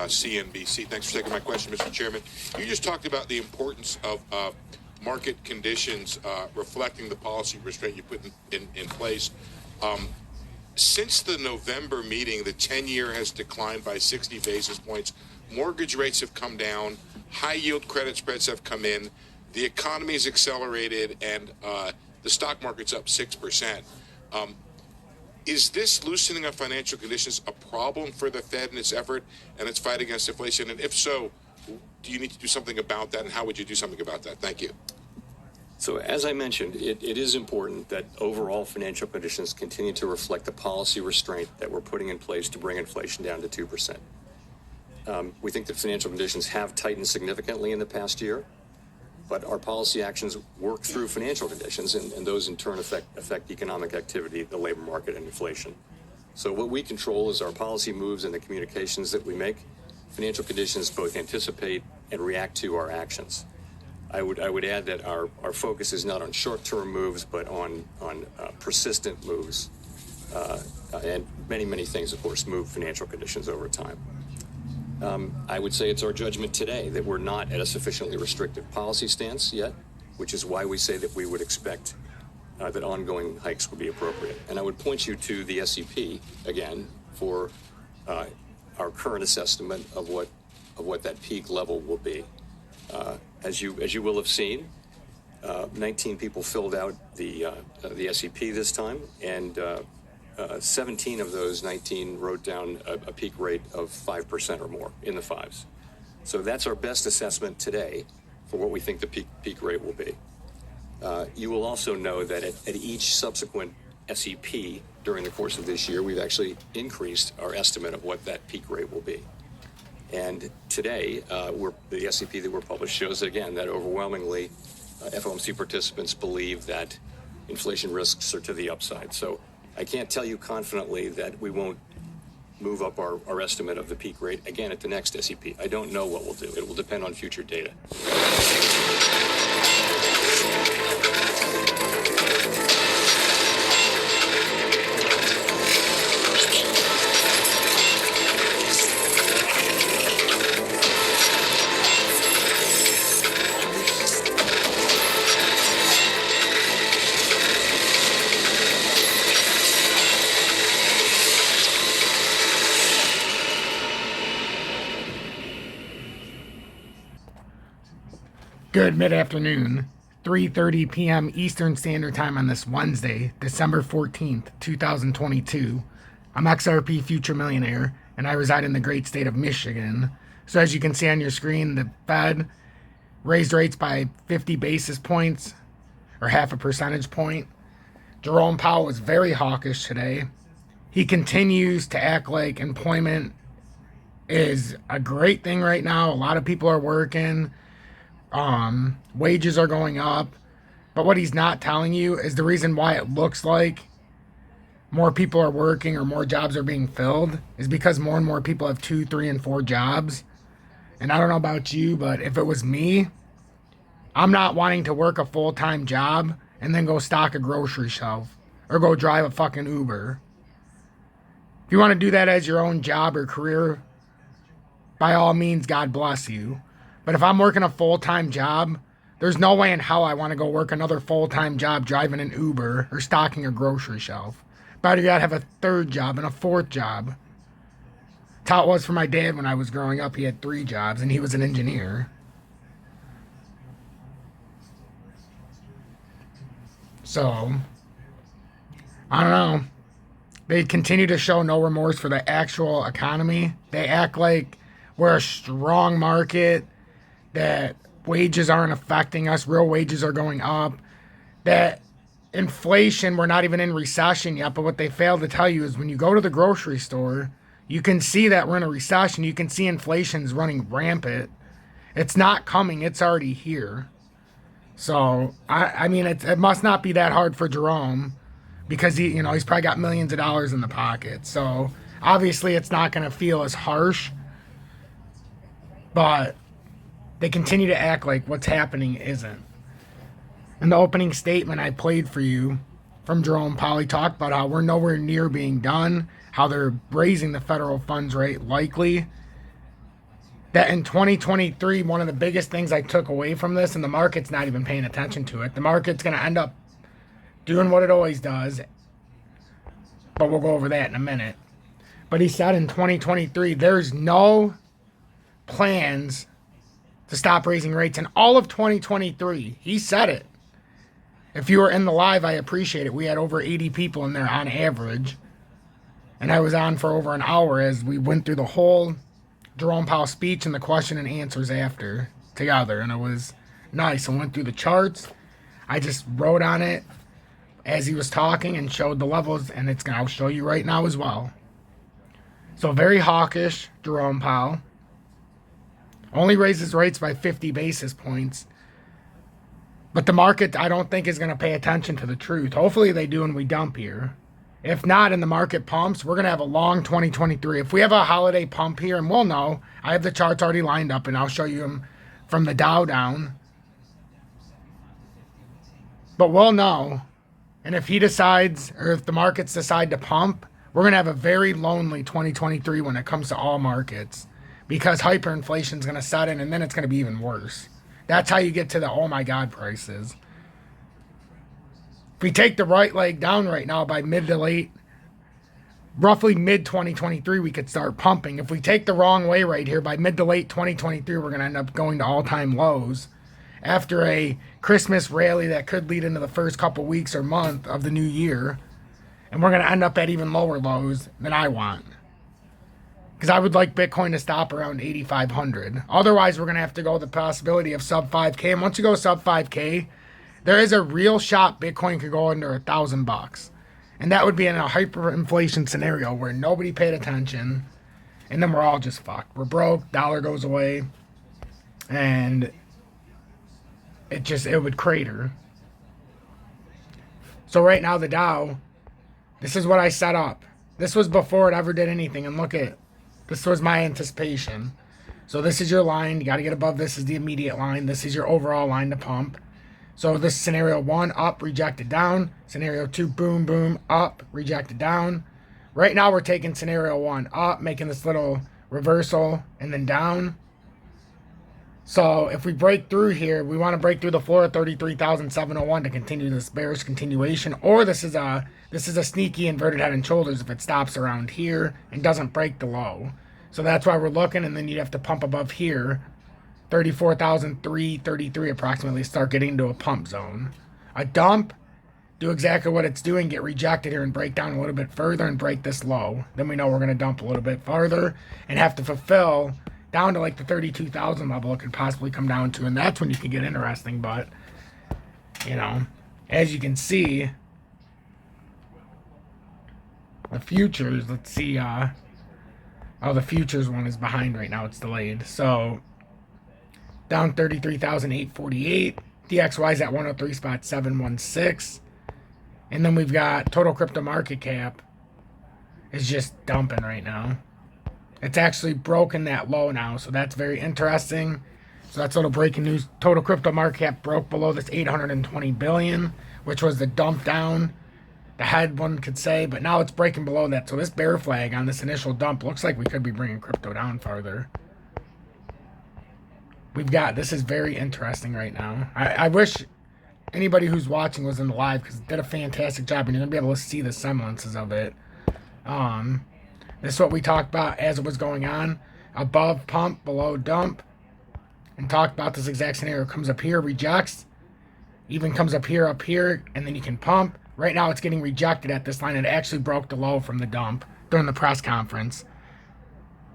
CNBC. Thanks for taking my question, Mr. Chairman. You just talked about the importance of market conditions reflecting the policy restraint you put in place. Since the November meeting, the 10-year has declined by 60 basis points. Mortgage rates have come down. High-yield credit spreads have come in. The economy has accelerated, and the stock market's up 6%. Is this loosening of financial conditions a problem for the Fed in its effort and its fight against inflation? And if so, do you need to do something about that? And how would you do something about that? Thank you. So as I mentioned, it is important that overall financial conditions continue to reflect the policy restraint that we're putting in place to bring inflation down to 2%. We think that financial conditions have tightened significantly in the past year, but our policy actions work through financial conditions, and those in turn affect economic activity, the labor market, and inflation. So what we control is our policy moves and the communications that we make. Financial conditions both anticipate and react to our actions. I would add that our focus is not on short-term moves, but on persistent moves. And many things, of course, move financial conditions over time. I would say it's our judgment today that we're not at a sufficiently restrictive policy stance yet, which is why we say that we would expect that ongoing hikes would be appropriate. And I would point you to the SEP again for our current assessment of what that peak level will be. As you will have seen, 19 people filled out the SEP this time, and 17 of those 19 wrote down a peak rate of 5% or more, in the fives. So that's our best assessment today for what we think the peak rate will be. You will also know that at each subsequent SEP during the course of this year, we've actually increased our estimate of what that peak rate will be. And today, the SEP that we're published shows again that overwhelmingly FOMC participants believe that inflation risks are to the upside. So I can't tell you confidently that we won't move up our estimate of the peak rate again at the next SEP. I don't know what we'll do. It will depend on future data. Good mid-afternoon, 3:30 p.m. Eastern Standard Time on this Wednesday, December 14th, 2022. I'm XRP Future Millionaire, and I reside in the great state of Michigan. So as you can see on your screen, the Fed raised rates by 50 basis points, or half a percentage point. Jerome Powell was very hawkish today. He continues to act like employment is a great thing right now. A lot of people are working. Wages are going up, but what he's not telling you is the reason why it looks like more people are working or more jobs are being filled is because more and more people have 2, 3, and 4 jobs. And I don't know about you, but if it was me, I'm not wanting to work a full-time job and then go stock a grocery shelf or go drive a fucking Uber. If you want to do that as your own job or career, by all means, God bless you. But if I'm working a full-time job, there's no way in hell I want to go work another full-time job driving an Uber or stocking a grocery shelf. Better yet, have a 3rd job and a 4th job. That's how it was for my dad when I was growing up. He had 3 jobs and he was an engineer. So, I don't know. They continue to show no remorse for the actual economy. They act like we're a strong market, that wages aren't affecting us, real wages are going up, that inflation, we're not even in recession yet, but what they fail to tell you is when you go to the grocery store, you can see that we're in a recession, you can see inflation's running rampant. It's not coming, it's already here. So, I mean, it must not be that hard for Jerome, because he's probably got millions of dollars in the pocket. So, obviously it's not going to feel as harsh, but they continue to act like what's happening isn't. In the opening statement I played for you from Jerome Powell, he talked about how we're nowhere near being done, how they're raising the federal funds rate likely that in 2023, one of the biggest things I took away from this, and the market's not even paying attention to it, the market's going to end up doing what it always does, but we'll go over that in a minute. But he said in 2023, there's no plans to stop raising rates in all of 2023. He said it. If you were in the live, I appreciate it. We had over 80 people in there on average. And I was on for over an hour as we went through the whole Jerome Powell speech and the question and answers after together. And it was nice. I went through the charts. I just wrote on it as he was talking and showed the levels. And I'll show you right now as well. So very hawkish, Jerome Powell. Only raises rates by 50 basis points. But the market, I don't think, is going to pay attention to the truth. Hopefully they do and we dump here. If not, and the market pumps, we're going to have a long 2023. If we have a holiday pump here, and we'll know, I have the charts already lined up, and I'll show you them from the Dow down. But we'll know. And if he decides, or if the markets decide to pump, we're going to have a very lonely 2023 when it comes to all markets. Because hyperinflation is going to set in, and then it's going to be even worse. That's how you get to the oh my God prices. If we take the right leg down right now by mid to late, roughly mid 2023, we could start pumping. If we take the wrong way right here by mid to late 2023, we're going to end up going to all-time lows after a Christmas rally that could lead into the first couple weeks or month of the new year. And we're going to end up at even lower lows than I want. Because I would like Bitcoin to stop around 8,500. Otherwise, we're going to have to go the possibility of sub 5K. And once you go sub 5K, there is a real shot Bitcoin could go under $1,000. And that would be in a hyperinflation scenario where nobody paid attention. And then we're all just fucked. We're broke. Dollar goes away. And it would crater. So right now, the Dow, this is what I set up. This was before it ever did anything. And look at, this was my anticipation. So this is your line. You got to get above this is the immediate line. This is your overall line to pump. So this scenario 1, up, rejected, down. Scenario 2, boom, boom, up, rejected, down. Right now we're taking scenario 1 up, making this little reversal, and then down. So if we break through here, we want to break through the floor of 33,701 to continue this bearish continuation. Or this is a sneaky inverted head and shoulders if it stops around here and doesn't break the low. So that's why we're looking, and then you'd have to pump above here, 34,333 approximately, start getting into a pump zone. A dump, do exactly what it's doing, get rejected here and break down a little bit further and break this low. Then we know we're going to dump a little bit farther and have to fulfill down to like the 32,000 level it could possibly come down to, and that's when you can get interesting. But, you know, as you can see, the futures, let's see, the futures one is behind right now. It's delayed. So, down 33,848. DXY's at 103.716. And then we've got total crypto market cap is just dumping right now. It's actually broken that low now, so that's very interesting. So that's a little breaking news. Total crypto market cap broke below this 820 billion, which was the dump down. The head, one could say, but now it's breaking below that. So this bear flag on this initial dump looks like we could be bringing crypto down farther. This is very interesting right now. I wish anybody who's watching was in the live because it did a fantastic job, and you're going to be able to see the semblances of it. This is what we talked about as it was going on. Above pump, below dump. And talked about this exact scenario. Comes up here, rejects. Even comes up here, and then you can pump. Right now it's getting rejected at this line. It actually broke the low from the dump during the press conference.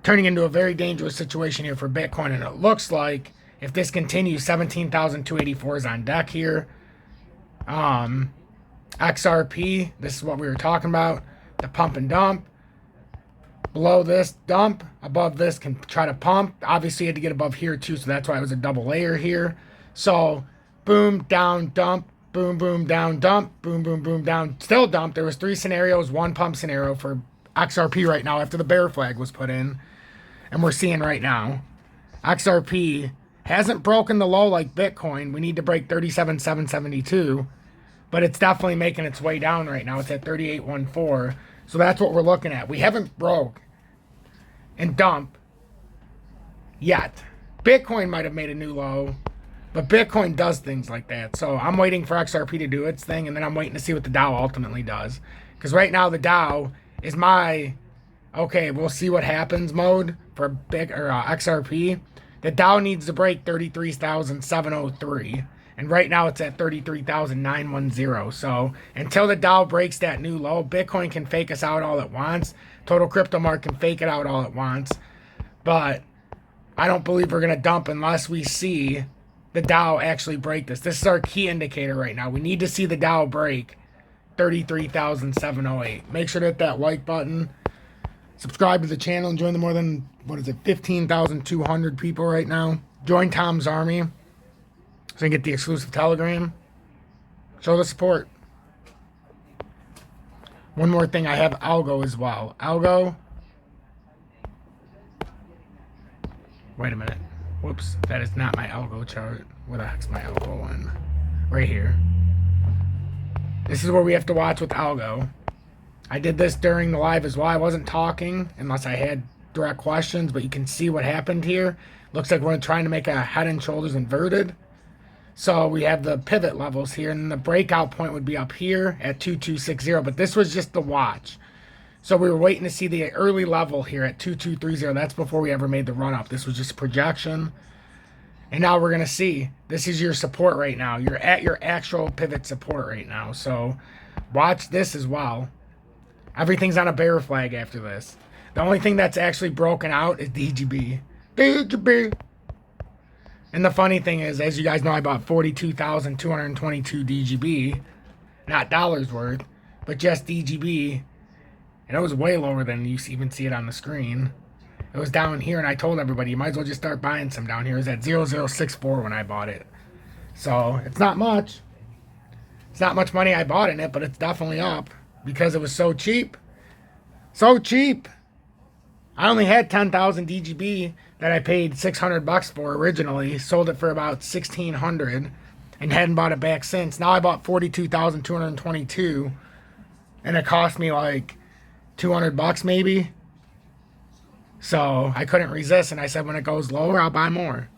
Turning into a very dangerous situation here for Bitcoin. And it looks like if this continues, 17,284 is on deck here. XRP, this is what we were talking about. The pump and dump. Below this, dump. Above this, can try to pump. Obviously, you had to get above here, too, so that's why it was a double layer here. So, boom, down, dump. Boom, boom, down, dump. Boom, boom, boom, down. Still dump. There was 3 scenarios, 1 pump scenario for XRP right now after the bear flag was put in. And we're seeing right now, XRP hasn't broken the low like Bitcoin. We need to break 37,772. But it's definitely making its way down right now. It's at 38.14. So that's what we're looking at. We haven't broke and dump yet. Bitcoin might have made a new low, but Bitcoin does things like that. So I'm waiting for XRP to do its thing, and then I'm waiting to see what the Dow ultimately does. Because right now the Dow is my, okay, we'll see what happens mode for XRP. The Dow needs to break 33,703. And right now it's at 33,910. So until the Dow breaks that new low, Bitcoin can fake us out all it wants. Total crypto market can fake it out all it wants. But I don't believe we're going to dump unless we see the Dow actually break this. This is our key indicator right now. We need to see the Dow break 33,708. Make sure to hit that like button. Subscribe to the channel and join the more than, 15,200 people right now. Join Tom's Army so you can get the exclusive Telegram. Show the support. One more thing, I have Algo as well. Algo. Wait a minute. Whoops, that is not my Algo chart. Where the heck's my Algo one? Right here. This is where we have to watch with Algo. I did this during the live as well. I wasn't talking unless I had direct questions, but you can see what happened here. Looks like we're trying to make a head and shoulders inverted. So we have the pivot levels here, and the breakout point would be up here at 2260, but this was just the watch. So we were waiting to see the early level here at 2230. That's before we ever made the run up. This was just a projection. And now we're going to see. This is your support right now. You're at your actual pivot support right now. So watch this as well. Everything's on a bear flag after this. The only thing that's actually broken out is DGB. DGB. And the funny thing is, as you guys know, I bought 42,222 DGB. Not dollars worth, but just DGB. And it was way lower than you even see it on the screen. It was down here, and I told everybody, you might as well just start buying some down here. It was at 0064 when I bought it. So, it's not much. It's not much money I bought in it, but it's definitely up. Because it was so cheap. So cheap. I only had 10,000 DGB that I paid $600 for originally. Sold it for about $1,600 and hadn't bought it back since. Now I bought 42,222 and it cost me like $200 maybe. So I couldn't resist, and I said when it goes lower, I'll buy more.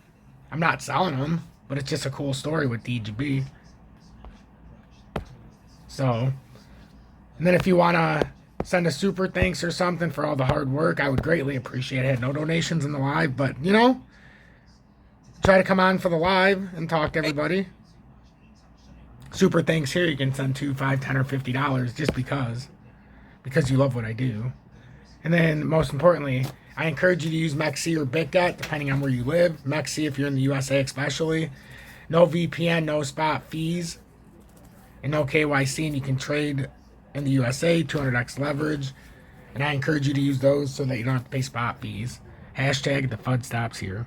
I'm not selling them, but it's just a cool story with DGB. So, and then if you want to send a super thanks or something for all the hard work, I would greatly appreciate it. I had no donations in the live, but, you know, try to come on for the live and talk to everybody. Super thanks here. You can send $2, $5, $10, or $50 just because you love what I do. And then, most importantly, I encourage you to use MEXC or BitGet, depending on where you live. MEXC if you're in the USA especially. No VPN, no spot fees, and no KYC, and you can trade in the USA, 200x leverage. And I encourage you to use those so that you don't have to pay spot fees. Hashtag the FUD stops here.